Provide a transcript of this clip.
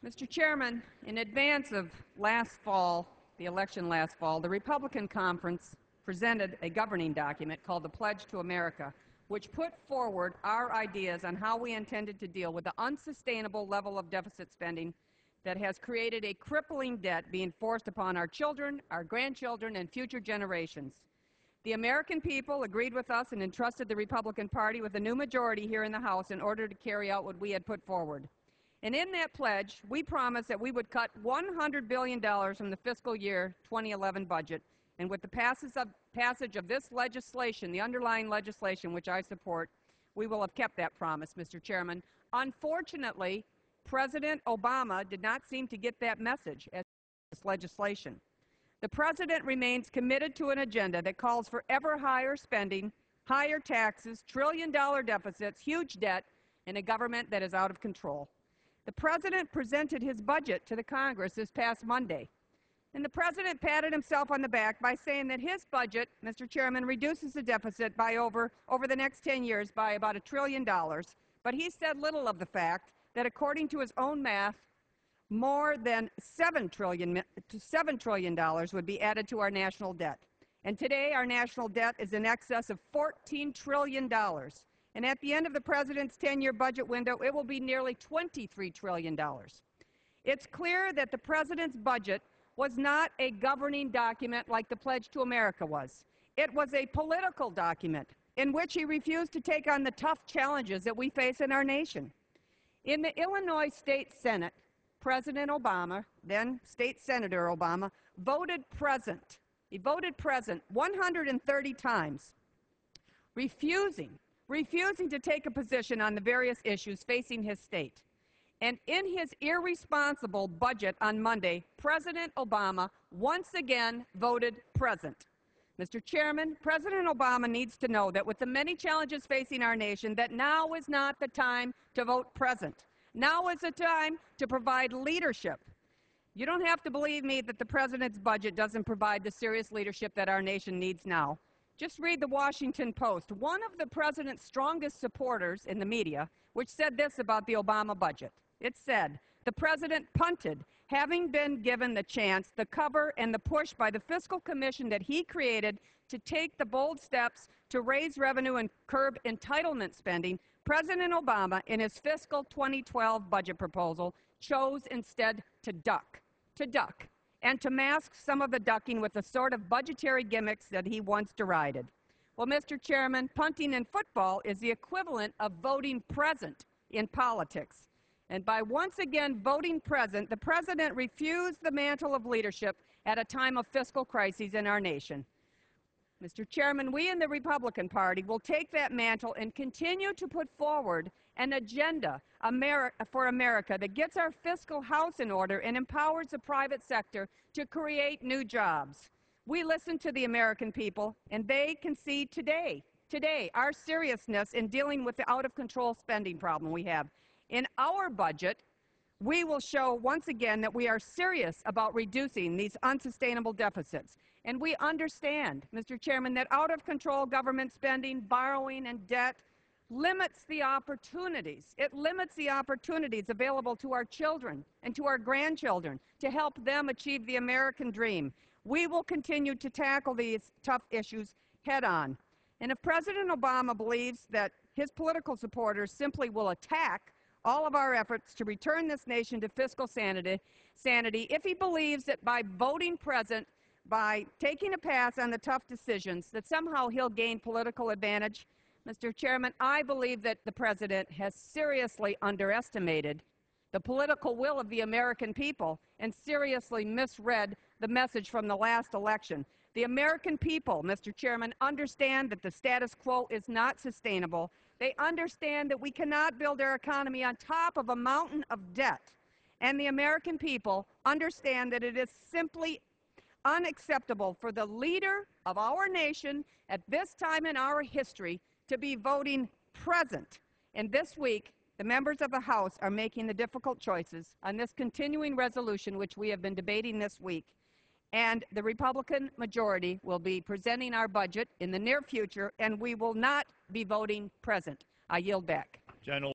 Mr. Chairman, in advance of the election last fall, the Republican conference presented a governing document called the Pledge to America, which put forward our ideas on how we intended to deal with the unsustainable level of deficit spending that has created a crippling debt being forced upon our children, our grandchildren, and future generations. The American people agreed with us and entrusted the Republican Party with a new majority here in the House in order to carry out what we had put forward. And in that pledge, we promised that we would cut $100 billion from the fiscal year 2011 budget. And with the passage of this legislation, the underlying legislation which I support, we will have kept that promise, Mr. Chairman. Unfortunately, President Obama did not seem to get that message as this legislation. The President remains committed to an agenda that calls for ever higher spending, higher taxes, trillion-dollar deficits, huge debt, and a government that is out of control. The President presented his budget to the Congress this past Monday, and the President patted himself on the back by saying that his budget, Mr. Chairman, reduces the deficit by over the next 10 years by about $1 trillion, but he said little of the fact that according to his own math, more than $7 trillion would be added to our national debt. And today our national debt is in excess of $14 trillion. And at the end of the President's 10-year budget window, it will be nearly $23 trillion. It's clear that the President's budget was not a governing document like the Pledge to America was. It was a political document in which he refused to take on the tough challenges that we face in our nation. In the Illinois State Senate, President Obama, then State Senator Obama, voted present. He voted present 130 times, refusing to take a position on the various issues facing his state. And in his irresponsible budget on Monday, President Obama once again voted present. Mr. Chairman, President Obama needs to know that with the many challenges facing our nation, that now is not the time to vote present. Now is the time to provide leadership. You don't have to believe me that the President's budget doesn't provide the serious leadership that our nation needs now. Just read the Washington Post, one of the President's strongest supporters in the media, which said this about the Obama budget. It said, "The President punted, having been given the chance, the cover, and the push by the fiscal commission that he created to take the bold steps to raise revenue and curb entitlement spending. President Obama, in his fiscal 2012 budget proposal, chose instead to duck, and to mask some of the ducking with the sort of budgetary gimmicks that he once derided." Well, Mr. Chairman, punting in football is the equivalent of voting present in politics. And by once again voting present, the President refused the mantle of leadership at a time of fiscal crises in our nation. Mr. Chairman, we in the Republican Party will take that mantle and continue to put forward an agenda for America that gets our fiscal house in order and empowers the private sector to create new jobs. We listen to the American people, and they can see today our seriousness in dealing with the out-of-control spending problem we have. In our budget, we will show once again that we are serious about reducing these unsustainable deficits. And we understand, Mr. Chairman, that out-of-control government spending, borrowing, and debt limits the opportunities. It limits the opportunities available to our children and to our grandchildren to help them achieve the American dream. We will continue to tackle these tough issues head-on. And if President Obama believes that his political supporters simply will attack all of our efforts to return this nation to fiscal sanity, if he believes that by voting present, by taking a pass on the tough decisions, that somehow he'll gain political advantage, Mr. Chairman, I believe that the President has seriously underestimated the political will of the American people and seriously misread the message from the last election. The American people, Mr. Chairman, understand that the status quo is not sustainable. They understand that we cannot build our economy on top of a mountain of debt. And the American people understand that it is simply unacceptable for the leader of our nation at this time in our history to be voting present. And this week, the members of the House are making the difficult choices on this continuing resolution which we have been debating this week. And the Republican majority will be presenting our budget in the near future, and we will not be voting present. I yield back.